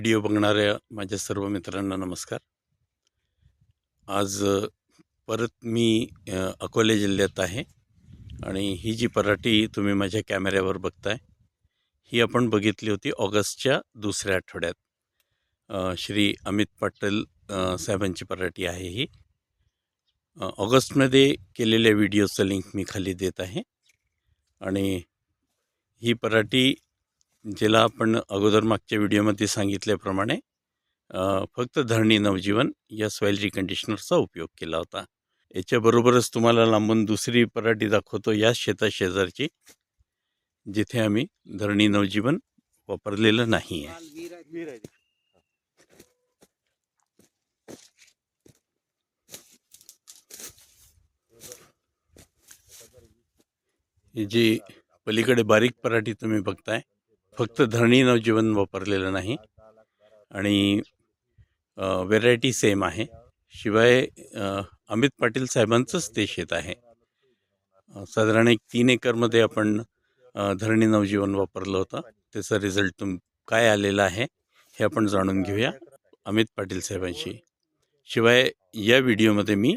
Video बघणाऱ्या माझ्या सर्व मित्रांना नमस्कार। आज परत मी अकोले जिल्ह्यात आहे आणि ही जी पराठी तुम्ही माझ्या कॅमेऱ्यावर बघताय ही आपण बघितली होती ऑगस्टच्या दुसऱ्या आठवड्यात। श्री अमित पाटील साहेबांची पराठी आहे ही। ऑगस्टमध्ये केलेल्या व्हिडिओचं लिंक मी खाली देत आहे आणि ही पराठी ज्याला आपण अगोदर मागच्या व्हिडिओमध्ये सांगितल्याप्रमाणे फक्त धरणी नवजीवन या सॉइल रिकंडिशनरचा उपयोग केला होता। याच्याबरोबरच तुम्हाला लांबून दुसरी पराठी दाखवतो या शेजारची, जिथे आम्ही धरणी नवजीवन वापरलेलं नाही आहे। ही जी पलीकडे बारीक पराठी तुम्ही बघताय फक्त धरणी नवजीवन वापरलेलं नाही आणि व्हेरायटी सेम आहे। शिवाय अमित पाटील साहेबांचंच ते शेत आहे। साधारण एक 3 एकरमध्ये आपण धरणी नवजीवन वापरलं होतं। त्याचा रिझल्ट काय आलेला आहे हे आपण जाणून घेऊया अमित पाटील साहेबांशी। शिवाय या व्हिडिओमध्ये मी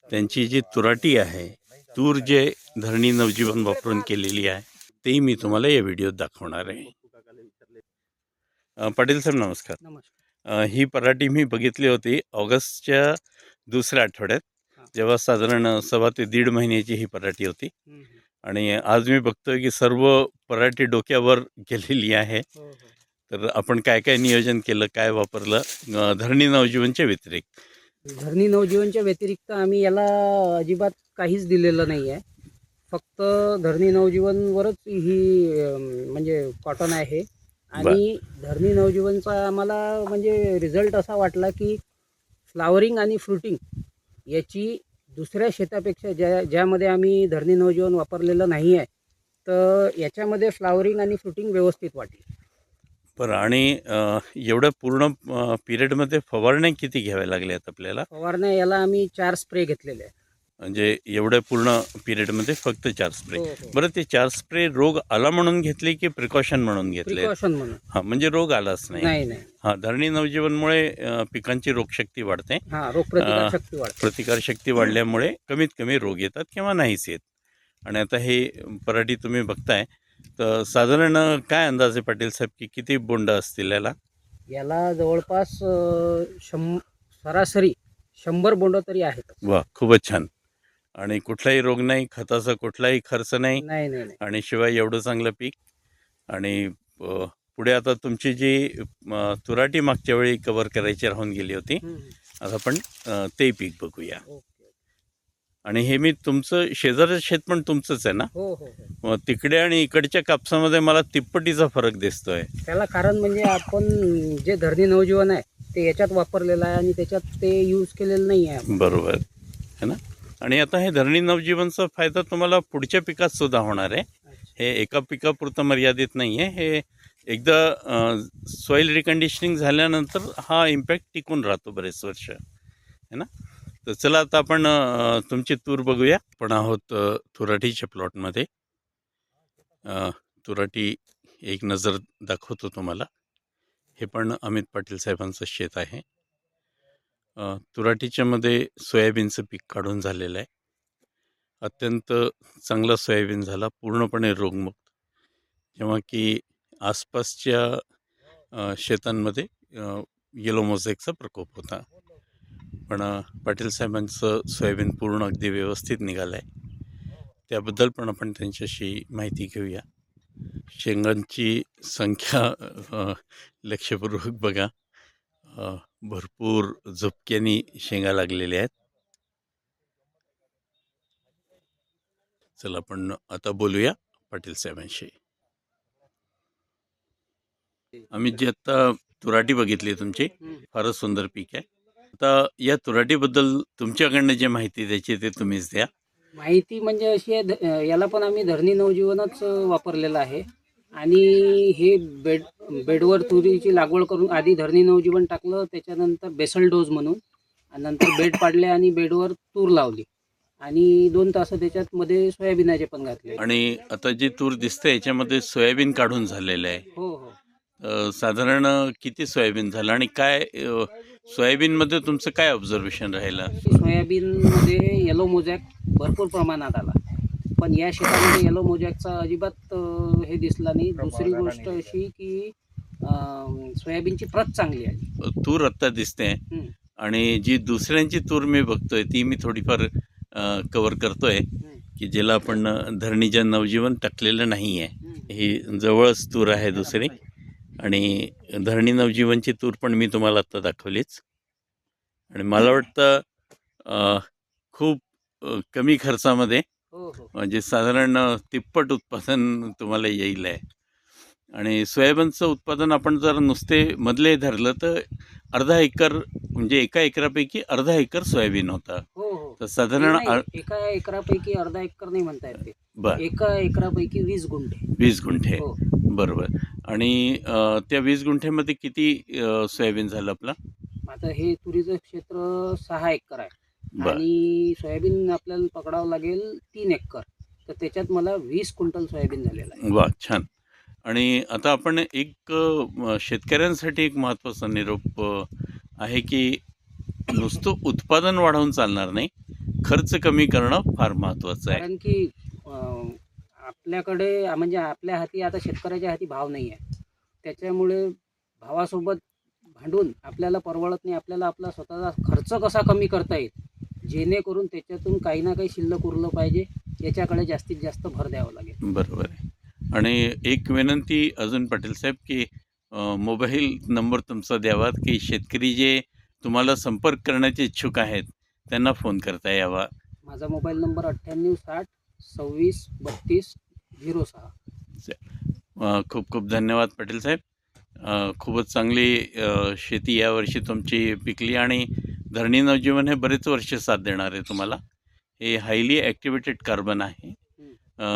त्यांची जी तुराटी आहे, तूर जे धरणी नवजीवन वापरून केलेली आहे तेही मी तुम्हाला या व्हिडिओत दाखवणार आहे। पाटील साहेब नमस्कार। नमस्कार। ही पराठी मी बघितली होती ऑगस्टच्या दुसऱ्या आठवड्यात, जेव्हा साधारण 1.25 ते 1.5 महिन्याची ही पराठी होती आणि आज मी बघतोय की सर्व पराठी डोक्यावर गेलेली आहे। तर आपण काय काय नियोजन केलं, काय वापरलं धरणी नवजीवनच्या व्यतिरिक्त? धरणी नवजीवनच्या व्यतिरिक्त आम्ही याला अजिबात काहीच दिलेलं नाही आहे। फक्त धरणी नवजीवनवरच ही म्हणजे कॉटन आहे आणि धरणी नवजीवनचा आम्हाला म्हणजे रिझल्ट असा वाटला की फ्लावरिंग आणि फ्रुटिंग याची दुसऱ्या शेतापेक्षा ज्यामध्ये आम्ही धरणी नवजीवन वापरलेलं नाही आहे, तर याच्यामध्ये फ्लावरिंग आणि फ्रुटिंग व्यवस्थित वाटली। बरं, आणि एवढ्या पूर्ण पिरियडमध्ये फवारण्या किती घ्याव्या लागल्यात आपल्याला? फवारण्या याला आम्ही 4 स्प्रे घेतलेले आहे। म्हणजे एवढ्या पूर्ण पिरियडमध्ये फक्त 4 स्प्रे? बरं, ते 4 स्प्रे रोग आला म्हणून घेतले की प्रिकॉशन म्हणून घेतले? प्रिकॉशन म्हणून। हां, म्हणजे रोग आलाच नाही? नाही। हां, धरणी नवजीवनमुळे पिकांची रोगशक्ती वाढते। प्रतिकारशक्ती वाढल्यामुळे कमीत कमी रोग येतात किंवा नाहीच येत। आणि आता हे पराठी तुम्ही बघताय, तर साधारण काय अंदाज आहे पाटील साहेब की किती बोंड असतील याला? याला जवळपास सरासरी 100 बोंड तरी आहेत। वा, खूपच छान। आणि कुठलाही रोग नाही, खताचा कुठलाही खर्च नाही, आणि शिवाय एवढं चांगलं पीक। आणि पुढे आता तुमची जी तुराटी मागच्या वेळी कव्हर करायची राहून गेली होती, आता आपण ते पीक बघूया। आणि हे मी तुमचं शेजारचं शेत पण तुमचंच आहे ना? हो। तिकडे आणि इकडच्या कापसामध्ये मला तिप्पटीचा फरक दिसतोय। त्याला कारण म्हणजे आपण जे धरणी नवजीवन आहे ते याच्यात वापरलेलं आहे आणि त्याच्यात ते यूज केलेलं नाही आहे। बरोबर है ना? आणि आता हे धरणी नवजीवनचा फायदा तुम्हाला पुढच्या पिकात सुद्धा होणार आहे। हे एका पिकापुरतं मर्यादित नाही आहे, हे एकदा सॉइल रिकंडिशनिंग झाल्यानंतर हा इम्पॅक्ट टिकून राहतो बरेच वर्ष, है ना? तर चला आता आपण तुमची तूर बघूया। आपण आहोत तुराटीच्या प्लॉटमध्ये। तुराटी एक नजर दाखवतो तुम्हाला। हे पण अमित पाटील साहेबांचं शेत आहे। तुराटीच्या मध्ये सोयाबीनचं पीक काढून झालेलं आहे। अत्यंत चांगला सोयाबीन झाला, पूर्णपणे रोगमुक्त। जेव्हा की आसपासच्या शेतांमध्ये येलो मोझॅकचा प्रकोप होता, पण पाटील साहेबांचं सोयाबीन पूर्ण अगदी व्यवस्थित निघालं आहे। त्याबद्दल पण आपण त्यांच्याशी माहिती घेऊया। शेंगांची संख्या लक्षपूर्वक बघा, भरपूर झुपक्यांनी शेंगा लागलेल्या आहेत। चला आपण आता बोलूया पाटील साहेबांशी। आम्ही जी आता तुराटी बघितली तुमची, फारच सुंदर पीक आहे। आता या तुराटीबद्दल तुमच्याकडनं जे माहिती द्यायची ते तुम्हीच द्या। माहिती म्हणजे अशी आहे, याला पण आम्ही धरणी नवजीवनच वापरलेलं आहे आणि हे बेडवर तुरीची लागवड करून आधी धरणी नवजीवन टाकलं, त्याच्यानंतर बेसल डोज म्हणून, आणि नंतर बेड पाडले आणि बेडवर तूर लावली आणि 2 तास त्याच्यात मध्ये सोयाबीनाचे पण घातले। आणि आता जी तूर दिसते याच्यामध्ये सोयाबीन काढून झालेलं आहे। हो। साधारण किती सोयाबीन झालं आणि काय सोयाबीनमध्ये तुमचं काय ऑब्झर्वेशन राहिलं? सोयाबीनमध्ये येलो मोजॅक भरपूर प्रमाणात आला, पण या शेतामध्ये येलो मोजॅकचा अजिबात हे दिसला नाही. दुसरी गोष्ट अशी की सोयाबीनची प्रत चांगली आली. तूर आत्ता दिसते हं, आणि जी दुसऱ्यांची तूर मी बघतोय ती मी थोडीफार कवर करतोय, हं, की ज्याला आपण धरणीच्या नवजीवन टाकलेलं नाही आहे. हं. ही जवळच तूर आहे दुसरी, आणि धरणी नवजीवनची तूर पण मी तुम्हाला आत्ता दाखवलीच. आणि मला वाटतं खूप कमी खर्चामध्ये हो हो म्हणजे साधारण तिप्पट उत्पादन तुम्हाला येईल आहे. आणि सोयाबीनचं उत्पादन आपण जर नुसते मधले धरलं तर अर्धा एकर, म्हणजे एका एकरापैकी अर्धा एकर सोयाबीन होता. हो हो तर हे साधारण नाही, एका एकरापैकी अर्धा एकर नाही म्हणता येत ते. बर एका एकरापैकी 20 गुंठे. 20 गुंठे. हो, बरोबर. आणि त्या 20 गुंठेमध्ये किती सोयाबीन झालं आपलं? आता हे तुरीचं क्षेत्र 6 एकर आहे बर आणि सोयाबीन आपल्याला पकडावं लागेल 3 एकर. तर त्याच्यात मला 20 क्विंटल सोयाबीन झालेलं आहे. वा, छान. आणि आता आपण एक शेतकऱ्यांसाठी एक महत्त्वाचा निरोप आहे की नुसतं उत्पादन वाढवून चालणार नाही, खर्च कमी करणं फार महत्त्वाचं आहे. कारण की आपल्याकडे म्हणजे आपल्या हाती आता शेतकऱ्याच्या हाती भाव नाही आहे. त्याच्यामुळे भावासोबत भांडून आपल्याला परवडत नाही. आपल्याला आपला स्वतःचा खर्च कसा कमी करता येईल, जेणेकरून त्याच्यातून काही ना काही शिल्लक उरलं पाहिजे, याच्याकडे जास्तीत जास्त भर द्यावा लागेल. बरोबर आहे. आणि एक विनंती अजून पाटील साहेब, की मोबाईल नंबर तुमचा द्यावा, की शेतकरी जे तुम्हाला संपर्क करण्याचे इच्छुक आहेत त्यांना फोन करता यावा. माझा मोबाईल नंबर 9860 26 32 06. खूप खूप धन्यवाद पाटील साहेब. खूपच चांगली शेती यावर्षी तुमची पिकली आणि धरणी नवजीवन हे बरेच वर्ष साथ देणार आहे तुम्हाला. हे हायली ॲक्टिवेटेड कार्बन आहे,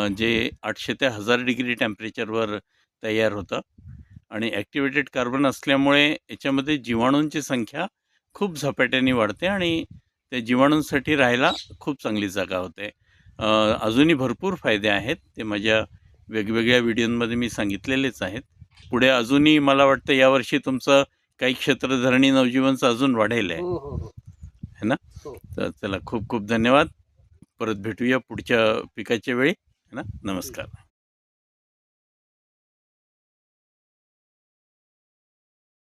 जे 800 ते 1000 डिग्री टेम्परेचरवर तयार होतं. आणि ॲक्टिवेटेड कार्बन असल्यामुळे याच्यामध्ये जीवाणूंची संख्या खूप झपाट्याने वाढते आणि त्या जीवाणूंसाठी राहायला खूप चांगली जागा होते. अजूनही भरपूर फायदे आहेत, ते माझ्या वेगवेगळ्या व्हिडिओमध्ये मी सांगितलेलेच आहेत. पुढे अजूनही मला वाटतं यावर्षी तुमचं काही क्षेत्र धरणी नवजीवनचं अजून वाढेल आहे, हो हो हो है ना? हो. तर चला, खूप खूप धन्यवाद. परत भेटूया पुढच्या पिकाच्या वेळी, है ना? नमस्कार.